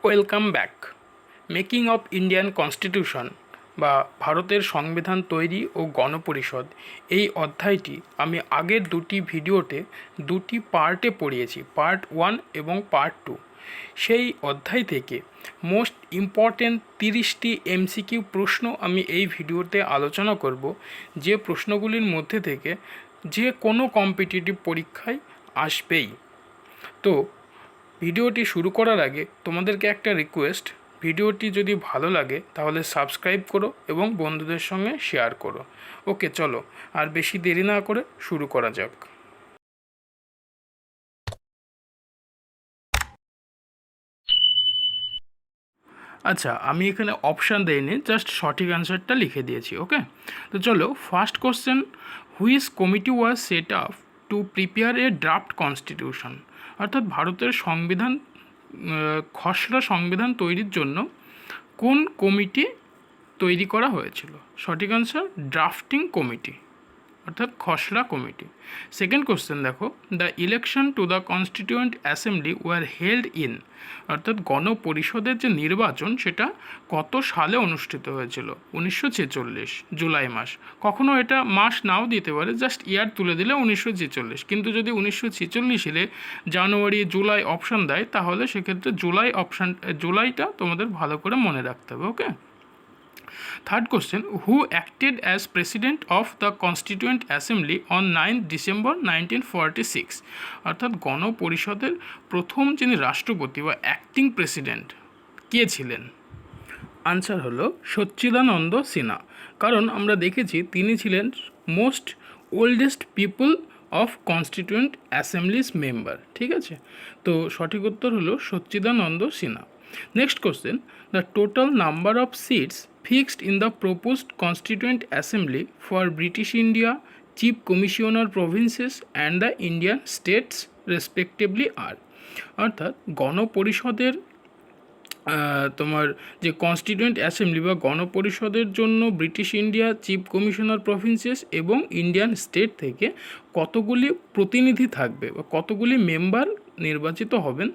Welcome back. Making of Indian constitution বা ভারতের সংবিধান তৈরি ও গণপরিষদ, এই অধ্যায়টি আমি আগের দুটি ভিডিওতে দুটি পার্টে পড়িয়েছি, পার্ট 1 এবং পার্ট 2। সেই অধ্যায় থেকে মোস্ট ইম্পর্ট্যান্ট 30টি MCQ প্রশ্ন আমি এই ভিডিওতে আলোচনা করব, যে প্রশ্নগুলির মধ্যে থেকে যে কোনো কম্পিটিটিভ পরীক্ষায় আসবেই। তো ভিডিওটি শুরু করার আগে তোমাদেরকে একটা রিকোয়েস্ট, ভিডিওটি যদি ভালো লাগে তাহলে সাবস্ক্রাইব করো এবং বন্ধুদের সঙ্গে শেয়ার করো। ওকে, চলো আর বেশি দেরি না করে শুরু করা যাক। আচ্ছা, আমি এখানে অপশান দেইনি, জাস্ট সঠিক অ্যান্সারটা লিখে দিয়েছি। ওকে, তো চলো first question, which committee was set up to prepare a draft constitution? অর্থাৎ ভারতের সংবিধান খসড়া সংবিধান তৈরির জন্য কোন কমিটি তৈরি করা হয়েছিল? সঠিক আনসার ড্রাফটিং কমিটি, অর্থাৎ খসড়া কমিটি। সেকেন্ড কোশ্চেন দেখো, the election to the constituent assembly were held in, অর্থাৎ গণপরিষদের যে নির্বাচন সেটা কত সালে অনুষ্ঠিত হয়েছিল? 1946 জুলাই মাস। কখনো এটা মাস নাও দিতে পারে, জাস্ট ইয়ার তুলে দিলে 1946, কিন্তু যদি 1946 জানুয়ারি জুলাই অপশান দেয় তাহলে সেক্ষেত্রে জুলাইটা তোমাদের ভালো করে মনে রাখতে হবে। Okay, third question, who acted as president of the constituent assembly on 9 December 1946? অর্থাৎ গণপরিষদের প্রথম যিনি রাষ্ট্রপতি বা অ্যাক্টিং প্রেসিডেন্ট কে ছিলেন? আনসার হলো সচ্চিদানন্দ সিনহা। কারণ আমরা দেখেছি তিনি ছিলেন most oldest people of constituent assemblies member. ঠিক আছে, তো সঠিক উত্তর হলো Sachchidananda Sinha. Next question, the total number of seats fixed in the proposed constituent assembly for British India, chief commissioner provinces and the Indian states respectively are. অর্থাৎ গণপরিষদের তোমার যে কনস্টিটিউয়েন্ট অ্যাসেম্বলি বা গণপরিষদের জন্য British India, chief commissioner provinces এবং Indian state থেকে কতগুলি প্রতিনিধি থাকবে বা কতগুলি মেম্বার নির্বাচিত হবেন,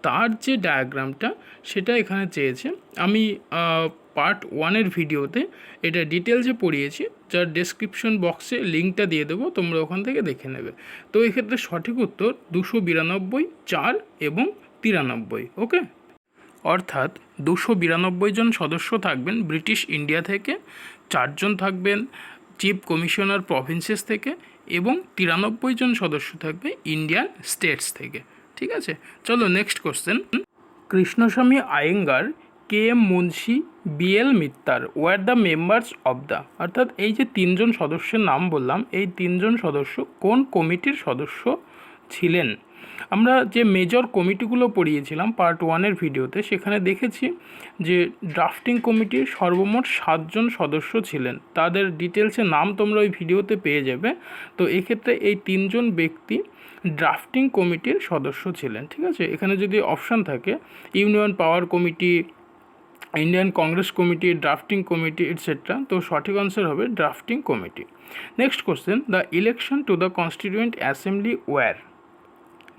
তার যে ডায়াগ্রামটা সেটা এখানে চেয়েছে। আমি পার্ট 1-এর ভিডিওতে এটা ডিটেলসে পড়িয়েছি, যার ডেসক্রিপশন বক্সে লিঙ্কটা দিয়ে দেবো, তোমরা ওখান থেকে দেখে নেবে। তো এক্ষেত্রে সঠিক উত্তর 292, 4 এবং 93। ওকে, অর্থাৎ 292 জন সদস্য থাকবেন ব্রিটিশ ইন্ডিয়া থেকে, 4 জন থাকবেন চিফ কমিশনার প্রভিন্সেস থেকে এবং 93 জন সদস্য থাকবে ইন্ডিয়ান স্টেটস থেকে। ঠিক আছে, চলো next question, Krishnaswami Ayyangar, KM Munshi, BL Mitter were the members of the, অর্থাৎ এই যে 3 জন সদস্যের নাম বললাম, এই 3 জন সদস্য কোন কমিটির সদস্য ছিলেন? আমরা যে মেজর কমিটিগুলো পড়িয়েছিলাম পার্ট 1-এর ভিডিওতে, সেখানে দেখেছি যে ড্রাফটিং কমিটির সর্বমোট 7 জন সদস্য ছিলেন। তাদের ডিটেলসে নাম তোমরা ওই ভিডিওতে পেয়ে যাবে। তো এক্ষেত্রে এই 3 জন ব্যক্তি ড্রাফটিং কমিটির সদস্য ছিলেন। ঠিক আছে, এখানে যদি অপশান থাকে union power committee, Indian Congress committee, drafting committee etcetera, তো সঠিক আনসার হবে drafting committee. Next question, the election to the constituent assembly were,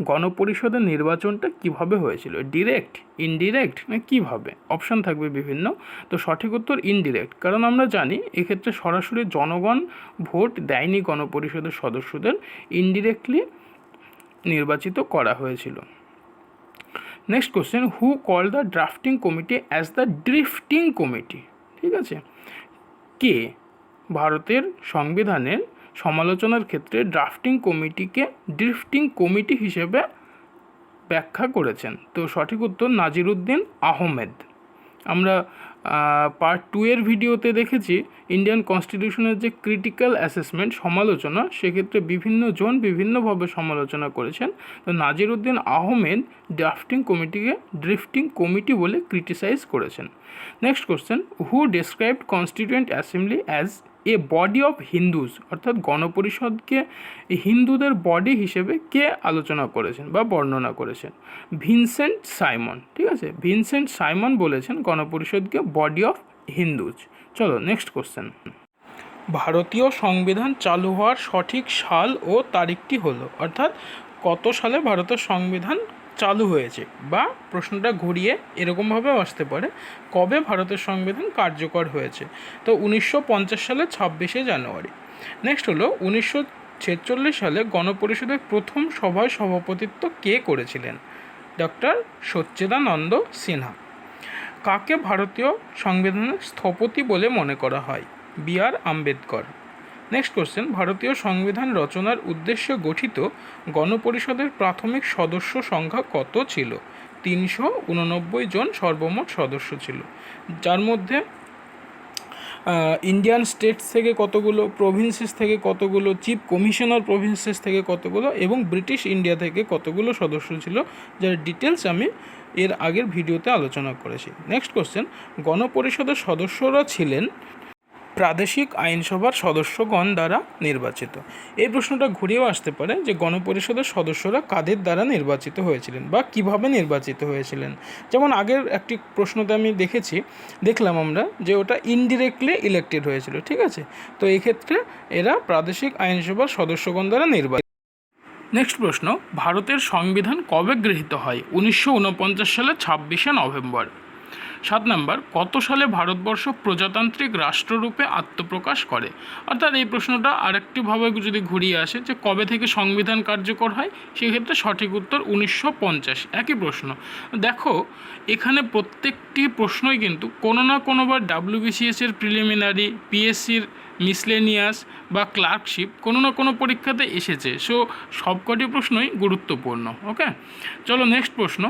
গণপরিষদের নির্বাচনটা কিভাবে হয়েছিল? ডিরেক্ট, ইনডিরেক্ট না কীভাবে? অপশান থাকবে বিভিন্ন। তো সঠিক উত্তর ইনডিরেক্ট, কারণ আমরা জানি এক্ষেত্রে সরাসরি জনগণ ভোট দেয়নি গণপরিষদের সদস্যদের, ইনডিরেক্টলি নির্বাচিত করা হয়েছিল। Next question, who call the drafting committee as the drifting committee? ঠিক আছে, কে ভারতের সংবিধানের সমালোচনার ক্ষেত্রে ড্রাফটিং কমিটিকে ড্রিফটিং কমিটি হিসেবে ব্যাখ্যা করেছেন? তো সঠিক উত্তর নাজিরুদ্দিন আহমেদ। আমরা পার্ট 2-এর ভিডিওতে দেখেছি ইন্ডিয়ান কনস্টিটিউশনের যে ক্রিটিক্যাল অ্যাসেসমেন্ট সমালোচনা, সেক্ষেত্রে বিভিন্ন জন বিভিন্নভাবে সমালোচনা করেছেন। তো নাজিরুদ্দিন আহমেদ ড্রাফটিং কমিটিকে ড্রিফটিং কমিটি বলে ক্রিটিসাইজ করেছেন। Next question, who described constituent assembly as a body of Hindus, অর্থাৎ গণপরিষদকে হিন্দুদের বডি হিসেবে কে আলোচনা করেছেন বা বর্ণনা করেছেন? Vincent Simon. ঠিক আছে, ভিনসেন্ট সাইমন বলেছেন গণপরিষদকে বডি অফ হিন্দুজ। চলো নেক্সট কোশ্চেন, ভারতীয় সংবিধান চালু হওয়ার সঠিক সাল ও তারিখটি হলো, অর্থাৎ কত সালে ভারতের সংবিধান চালু হয়েছে, বা প্রশ্নটা ঘুরিয়ে এরকমভাবেও আসতে পারে, কবে ভারতের সংবিধান কার্যকর হয়েছে? তো 1950 সালে 26শে জানুয়ারি। নেক্সট হলো 1946 সালে গণপরিষদের প্রথম সভায় সভাপতিত্ব কে করেছিলেন? ডক্টর সচ্চিদানন্দ সিনহা। কাকে ভারতীয় সংবিধানের স্থপতি বলে মনে করা হয়? বি.আর. আম্বেদকর। নেক্সট কোশ্চেন, ভারতীয় সংবিধান রচনার উদ্দেশ্যে গঠিত গণপরিষদের প্রাথমিক সদস্য সংখ্যা কত ছিল? 389 জন সর্বমোট সদস্য ছিল, যার মধ্যে ইন্ডিয়ান স্টেটস থেকে কতগুলো, প্রভিন্সেস থেকে কতগুলো, চিফ কমিশনার প্রভিন্সেস থেকে কতগুলো, এবং ব্রিটিশ ইন্ডিয়া থেকে কতগুলো সদস্য ছিল, যার ডিটেলস আমি এর আগের ভিডিওতে আলোচনা করেছি। নেক্সট কোশ্চেন, গণপরিষদের সদস্যরা ছিলেন প্রাদেশিক আইনসভার সদস্যগণ দ্বারা নির্বাচিত। এই প্রশ্নটা ঘুরেও আসতে পারে যে গণপরিষদের সদস্যরা কাদের দ্বারা নির্বাচিত হয়েছিলেন বা কিভাবে নির্বাচিত হয়েছিলেন। যেমন আগের একটি প্রশ্নতে আমি দেখলাম আমরা যে ওটা ইনডিরেক্টলি ইলেক্টেড হয়েছিল, ঠিক আছে। তো এক্ষেত্রে এরা প্রাদেশিক আইনসভার সদস্যগণ দ্বারা নির্বাচিত। নেক্সট প্রশ্ন, ভারতের সংবিধান কবে গৃহীত হয়? 1949 সালে 26শে নভেম্বর। 7 নম্বর, কত সালে ভারতবর্ষ প্রজাতান্ত্রিক রাষ্ট্ররূপে আত্মপ্রকাশ করে? অর্থাৎ এই প্রশ্নটা আরেকটিভাবে যদি ঘুরিয়ে আসে যে কবে থেকে সংবিধান কার্যকর হয়, সেক্ষেত্রে সঠিক উত্তর 1950। একই প্রশ্ন। দেখো এখানে প্রত্যেকটি প্রশ্নই কিন্তু কোনো না কোনোবার WBCS-এর প্রিলিমিনারি, পিএসসির মিসলেনিয়াস বা ক্লার্কশিপ কোনো না কোনো পরীক্ষাতে এসেছে। সো সবকটি প্রশ্নই গুরুত্বপূর্ণ। ওকে, চলো নেক্সট প্রশ্ন,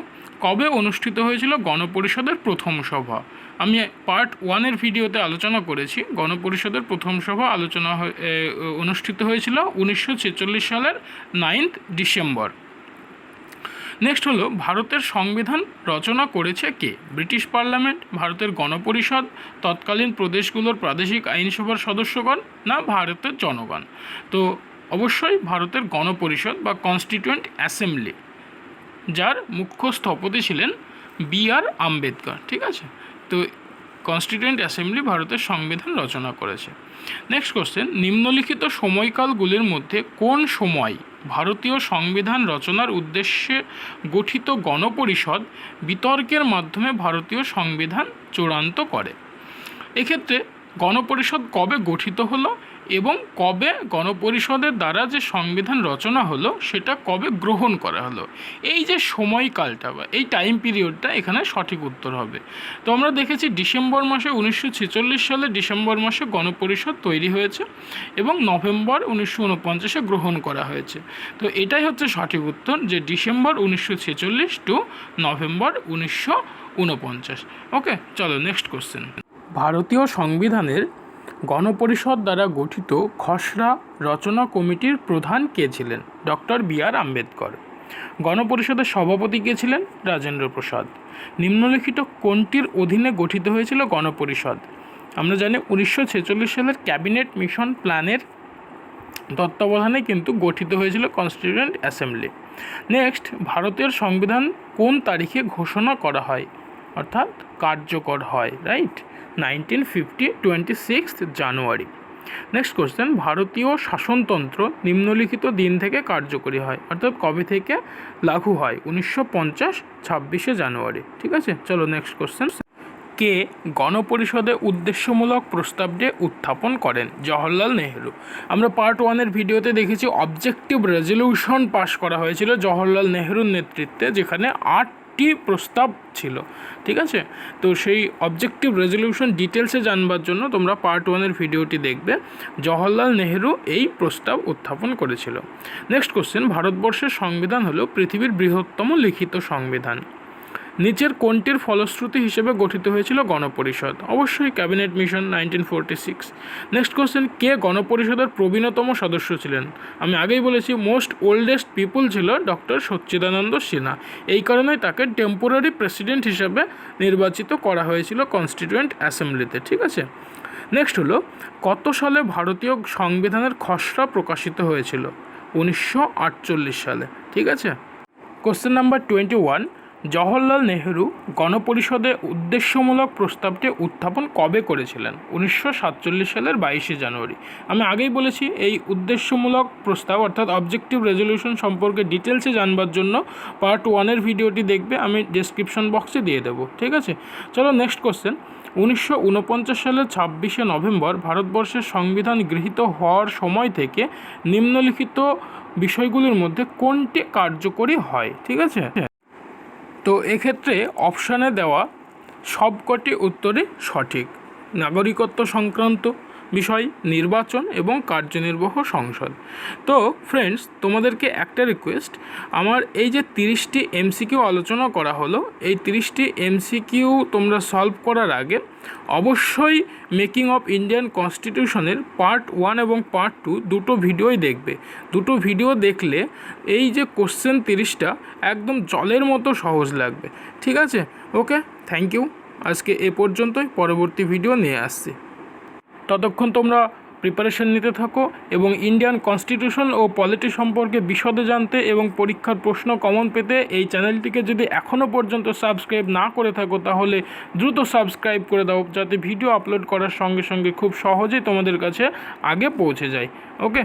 কবে অনুষ্ঠিত হয়েছিল গণপরিষদের প্রথম সভা? আমি পার্ট 1-এর ভিডিওতে আলোচনা করেছি। গণপরিষদের প্রথম সভা অনুষ্ঠিত হয়েছিল 1946 সালের 9 ডিসেম্বর। নেক্সট হলো, ভারতের সংবিধান রচনা করেছে কে? ব্রিটিশ পার্লামেন্ট, ভারতের গণপরিষদ, তৎকালীন প্রদেশগুলোর প্রাদেশিক আইনসভার সদস্যগণ, না ভারতের জনগণ? তো অবশ্যই ভারতের গণপরিষদ বা কনস্টিটিউয়েন্ট অ্যাসেম্বলি, যার মুখ্য স্থপতি ছিলেন বি.আর. আম্বেদকর, ঠিক আছে। তো কনস্টিটিউয়েন্ট অ্যাসেম্বলি ভারতের সংবিধান রচনা করেছে। নেক্সট কোশ্চেন, নিম্নলিখিত সময়কালগুলির মধ্যে কোন সময় ভারতীয় সংবিধান রচনার উদ্দেশ্যে গঠিত গণপরিষদ বিতর্কের মাধ্যমে ভারতীয় সংবিধান চূড়ান্ত করে? এক্ষেত্রে গণপরিষদ কবে গঠিত হলো এবং কবে গণপরিষদের দ্বারা যে সংবিধান রচনা হলো সেটা কবে গ্রহণ করা হলো, এই যে সময়কালটা বা এই টাইম পিরিয়ডটা এখানে সঠিক উত্তর হবে। তো আমরা দেখেছি ডিসেম্বর মাসে 1946 সালে ডিসেম্বর মাসে গণপরিষদ তৈরি হয়েছে এবং নভেম্বর 1949-এ গ্রহণ করা হয়েছে। তো এটাই হচ্ছে সঠিক উত্তর, যে ডিসেম্বর 1946 টু নভেম্বর 1949। ওকে, চলো নেক্সট কোশ্চেন, ভারতীয় সংবিধানের গণপরিষদ দ্বারা গঠিত খসড়া রচনা কমিটির প্রধান কে ছিলেন? Doctor B R. আম্বেদকর। গণপরিষদের সভাপতি কে ছিলেন? রাজেন্দ্র প্রসাদ। নিম্নলিখিত কোনটির অধীনে গঠিত হয়েছিল গণপরিষদ? আমরা জানি 1946 সালের ক্যাবিনেট মিশন প্ল্যানের তত্ত্বাবধানে কিন্তু গঠিত হয়েছিল কনস্টিটিউয়েন্ট অ্যাসেম্বলি। নেক্সট, ভারতের সংবিধান কোন তারিখে ঘোষণা করা হয় অর্থাৎ কার্যকর হয়? রাইট, 1950 26 জানুয়ারি। নেক্সট কোশ্চেন, ভারতীয় শাসনতন্ত্র নিম্নলিখিত দিন থেকে কার্যকরী হয় অর্থাৎ কবে থেকে লাগু হয়? 1950 26শে জানুয়ারি, ঠিক আছে। চলো নেক্সট কোশ্চেন, কে গণপরিষদে উদ্দেশ্যমূলক প্রস্তাবটি উত্থাপন করেন? জওহরলাল নেহেরু। আমরা পার্ট 1-এর ভিডিওতে দেখেছি অবজেক্টিভ রেজলিউশন পাশ করা হয়েছিল জওহরলাল নেহেরুর নেতৃত্বে, যেখানে 8টি প্রস্তাব ছিল, ঠিক আছে। তো সেই অবজেক্টিভ রেজলিউশন ডিটেলসে জানবার জন্য তোমরা পার্ট 1-এর ভিডিওটি দেখবে। জওহরলাল নেহেরু এই প্রস্তাব উত্থাপন করেছিল। নেক্সট কোশ্চেন, ভারতবর্ষের সংবিধান হলো পৃথিবীর বৃহত্তম লিখিত সংবিধান। নিচের কোনটির ফলশ্রুতি হিসেবে গঠিত হয়েছিল গণপরিষদ? অবশ্যই ক্যাবিনেট মিশন 1946। নেক্সট কোশ্চেন, কে গণপরিষদের প্রবীণতম সদস্য ছিলেন? আমি আগেই বলেছি মোস্ট ওল্ডেস্ট পিপুল ছিল ডক্টর সচ্চিদানন্দ সিনহা। এই কারণেই তাকে টেম্পোরারি প্রেসিডেন্ট হিসেবে নির্বাচিত করা হয়েছিল কনস্টিটিউয়েন্ট অ্যাসেম্বলিতে, ঠিক আছে। নেক্সট হলো, কত সালে ভারতীয় সংবিধানের খসড়া প্রকাশিত হয়েছিল? 1948 সালে, ঠিক আছে। কোশ্চেন নাম্বার 21, জওহরলাল নেহেরু গণপরিষদে উদ্দেশ্যমূলক প্রস্তাবটি উত্থাপন কবে করেছিলেন? 1947 সালের 22শে জানুয়ারি। আমি আগেই বলেছি এই উদ্দেশ্যমূলক প্রস্তাব অর্থাৎ অবজেক্টিভ রেজলিউশন সম্পর্কে ডিটেলসে জানবার জন্য পার্ট 1-এর ভিডিওটি দেখবে, আমি ডেসক্রিপশন বক্সে দিয়ে দেবো। ঠিক আছে, চলো নেক্সট কোশ্চেন। 1949 সালের 26শে নভেম্বর ভারতবর্ষের সংবিধান গৃহীত হওয়ার সময় থেকে নিম্নলিখিত বিষয়গুলির মধ্যে কোনটি কার্যকরী হয়? ঠিক আছে, তো এক্ষেত্রে অপশানে দেওয়া সবকটি উত্তরই সঠিক। নাগরিকত্ব সংক্রান্ত বিষয়, নির্বাচন এবং কার্যনির্বাহ সংসদ। তো ফ্রেন্ডস, তোমাদেরকে একটা রিকোয়েস্ট, আমার এই যে 30টি MCQ আলোচনা করা হলো, এই 30টি MCQ তোমরা সলভ করার আগে অবশ্যই মেকিং অফ ইন্ডিয়ান কনস্টিটিউশনের পার্ট 1 এবং পার্ট 2 দুটো ভিডিওই দেখবে। দুটো ভিডিও দেখলে এই যে কোশ্চেন 30টা একদম জলের মতো সহজ লাগবে। ঠিক আছে, ওকে, থ্যাংক ইউ। আজকে এ পর্যন্তই, পরবর্তী ভিডিও নিয়ে আসছি। ততক্ষণ তোমরা প্রিপারেশন নিতে থাকো এবং ইন্ডিয়ান কনস্টিটিউশন ও পলিটি সম্পর্কে বিশদে জানতে এবং পরীক্ষার প্রশ্ন কমন পেতে এই চ্যানেলটিকে যদি এখনও পর্যন্ত সাবস্ক্রাইব না করে থাকো তাহলে দ্রুত সাবস্ক্রাইব করে দাও, যাতে ভিডিও আপলোড করার সঙ্গে সঙ্গে খুব সহজেই তোমাদের কাছে আগে পৌঁছে যায়। ওকে।